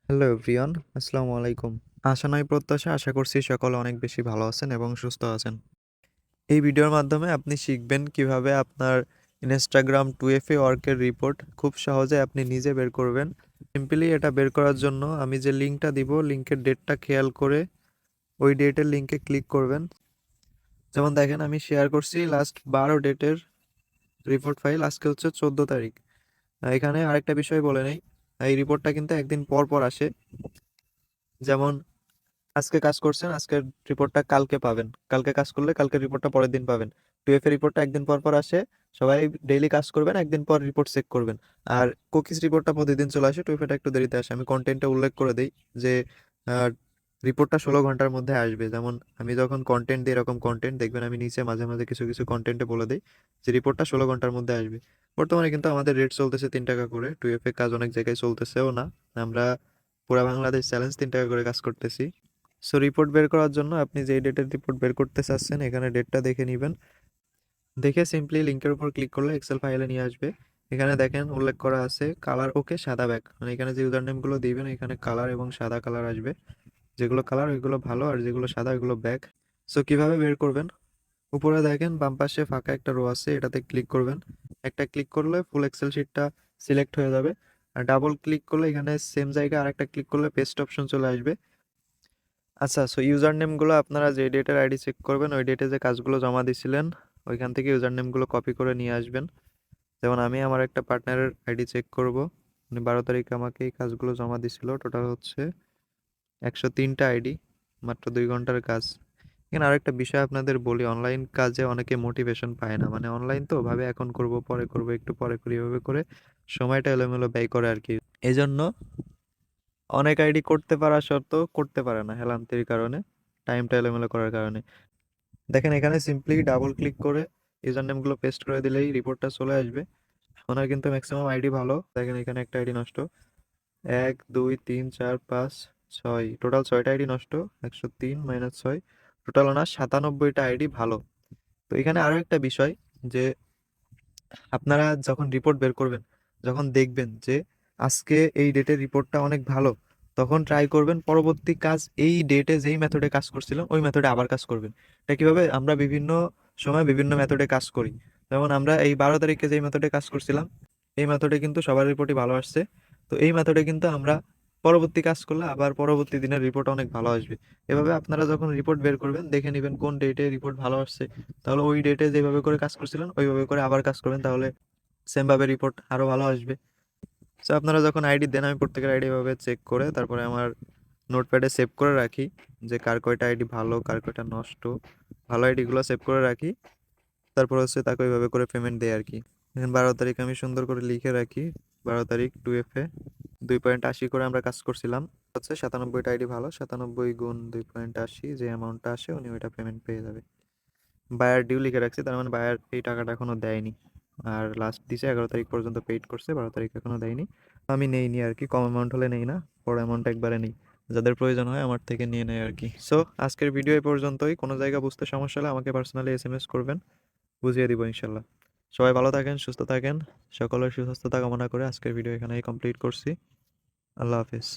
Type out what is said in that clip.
Hello everyone, আসসালামু আলাইকুম। আশা নয় প্রত্যাশা, আশা করছি সকলে অনেক বেশি ভালো আছেন এবং সুস্থ আছেন। এই ভিডিওর মাধ্যমে আপনি শিখবেন কিভাবে আপনার ইনস্টাগ্রাম 2FA ওয়ার্কের রিপোর্ট খুব সহজে আপনি নিজে বের করবেন। সিম্পলি এটা বের করার জন্য আমি যে লিঙ্কটা দিব, লিঙ্কের ডেটটা খেয়াল করে ওই ডেটের লিঙ্কে ক্লিক করবেন। যেমন দেখেন আমি শেয়ার করছি লাস্ট 12 ডেটের রিপোর্ট ফাইল, আজকে হচ্ছে 14 তারিখ। এখানে আরেকটা বিষয় বলে নেই, এই রিপোর্টটা কিন্তু একদিন পর পর আসে। যেমন আজকে কাজ করছেন, আজকের রিপোর্টটা কালকে পাবেন, কালকে কাজ করলে কালকের রিপোর্টটা পরের দিন পাবেন। টুয়েলভ এর রিপোর্টটা একদিন পর পর আসে। সবাই ডেইলি কাজ করবেন, একদিন পর রিপোর্ট চেক করবেন। আর কুকিজ রিপোর্টটা প্রতিদিন চলে আসে, টুয়েলভ এটা একটু দেরিতে আসে। আমি কন্টেন্টটা উল্লেখ করে দিই যে রিপোর্টটা 16 ঘন্টার মধ্যে আসবে। যেমন আমি যখন কন্টেন্ট দিই, এরকম কন্টেন্ট দেখবেন আমি নিচে মাঝে মাঝে কিছু কিছু কন্টেন্টে বলে দিই যে রিপোর্টটা 16 ঘন্টার মধ্যে আসবে। বর্তমানে কিন্তু আমাদের রেট চলতেছে 3 টাকা করে, টুয়েলভ এর কাজ অনেক জায়গায় চলতেছেও না। আমরা পুরা বাংলাদেশ চ্যালেঞ্জ 3 টাকা করে কাজ করতেছি। সো রিপোর্ট বের করার জন্য আপনি যেই ডেটের রিপোর্ট বের করতে চাচ্ছেন, এখানে ডেটটা দেখে নেবেন। দেখে সিম্পলি লিঙ্কের উপর ক্লিক করলে এক্সেল ফাইলে নিয়ে আসবে। এখানে দেখেন উল্লেখ করা আছে কালার ওকে সাদা ব্যাক, মানে এখানে যে ইউজার নেমগুলো দিবেন এখানে কালার এবং সাদা কালার আসবে। যেগুলো কালার ওইগুলো ভালো, আর যেগুলো সাদা ওইগুলো ব্যাক। সো কিভাবে বের করবেন, উপরে দেখেন বাম পাশে ফাঁকা একটা রো আছে, এটাতে ক্লিক করবেন। একটা ক্লিক করলে ফুল এক্সেল শিটটা সিলেক্ট হয়ে যাবে। আর ডাবল ক্লিক করলে এখানে সেম জায়গায় আরেকটা ক্লিক করলে পেস্ট অপশন চলে আসবে। আচ্ছা, সো ইউজার নেমগুলো আপনারা যে ডেটের আইডি চেক করবেন ওই ডেটে যে কাজগুলো জমা দিছিলেন ওইখান থেকে ইউজার নেমগুলো কপি করে নিয়ে আসবেন। যেমন আমি আমার একটা পার্টনারের আইডি চেক করব, উনি 12 তারিখে আমাকে এই কাজগুলো জমা দিছিল। টোটাল হচ্ছে 103টা আইডি, মাত্র 2 ঘন্টার কাজ। এখানে আরেকটা বিষয় আপনাদের বলি, অনলাইন কাজে অনেকে মোটিভেশন পায় না, মানে অনলাইন তো ভাবে এখন করব, পরে করব, একটু পরে করি, এভাবে করে সময়টা এলোমেলো ব্যয় করে আর কি। এই জন্য অনেক আইডি করতে পারা সত্ত্বেও করতে পারে না হেলান্তির কারণে, টাইমটা এলোমেলো করার কারণে। দেখেন এখানে সিম্পলি ডাবল ক্লিক করে ইউজার নেমগুলো পেস্ট করে দিলেই রিপোর্টটা চলে আসবে। ওনার কিন্তু ম্যাক্সিমাম আইডি ভালো, দেখেন এখানে একটা আইডি নষ্ট, 1 2 3 4 5 6, টোটাল 6টা আইডি নষ্ট। 103 - 6, টোটাল ওনার 97টা আইডি ভালো। তো এখানে আরো একটা বিষয় যে আপনারা যখন রিপোর্ট বের করবেন, যখন দেখবেন যে আজকে এই ডেটের রিপোর্টটা অনেক ভালো, তখন ট্রাই করবেন পরবর্তী কাজ এই ডেটে যেই মেথডে কাজ করছিলাম ওই মেথডে আবার কাজ করবেন। এটা কিভাবে, আমরা বিভিন্ন সময় বিভিন্ন মেথডে কাজ করি। যেমন আমরা এই 12 তারিখে যেই মেথডে কাজ করছিলাম এই মেথডে কিন্তু সবার রিপোর্টই ভালো আসছে। তো এই মেথডে কিন্তু আমরা পরবর্তী কাজ করলে আবার পরবর্তী দিনের রিপোর্ট অনেক ভালো আসবে। এভাবে আপনারা যখন রিপোর্ট বের করবেন দেখে নেবেন কোন ডেটে রিপোর্ট ভালো আসছে, তাহলে ওই ডেটে যেভাবে করে কাজ করছিলেন ওইভাবে করে আবার কাজ করবেন, তাহলে সেম ভাবে রিপোর্ট আরো ভালো আসবে। সো আপনারা যখন আইডি দেন আমি প্রত্যেকের আইডি ভাবে চেক করে তারপরে আমার নোটপ্যাডে সেভ করে রাখি যে কার কয়টা আইডি ভালো কার কয়টা নষ্ট। ভালো আইডিগুলো সেভ করে রাখি, তারপর হচ্ছে তাকে ওইভাবে করে পেমেন্ট দেয় আর কি। এখন 12 তারিখ আমি সুন্দর করে লিখে রাখি, 12 তারিখ 2FA 2.80 করে আমরা কাজ করছিলাম। হচ্ছে 97টা আইডি ভালো, 97 গুণ 2.80 যে অ্যামাউন্টটা আসে উনি ওইটা পেমেন্ট পেয়ে যাবে। বায়ার ডিউ লিখে রাখছি, তার মানে বায়ার এই টাকাটা এখনো দেয়নি। আর লাস্ট দিছে 11 তারিখ পর্যন্ত পেইড করছে, 12 তারিখ এখনো দেয়নি। আমি নেইনি আর কি, কম অ্যামাউন্ট হলে নেই না, বড় অ্যামাউন্ট একবারে নেই। যাদের প্রয়োজন হয় আমার থেকে নিয়ে নেয় আর কি। সো আজকের ভিডিও এই পর্যন্তই। কোনো জায়গা বুঝতে সমস্যা হলে আমাকে পার্সোনালি SMS করবেন, বুঝিয়ে দিব ইনশাল্লাহ। সবাই ভালো থাকেন, সুস্থ থাকেন। সকলের সুস্বাস্থ্যতা কামনা করে আজকের ভিডিও এখানেই কমপ্লিট করছি। আল্লাহ হাফিজ।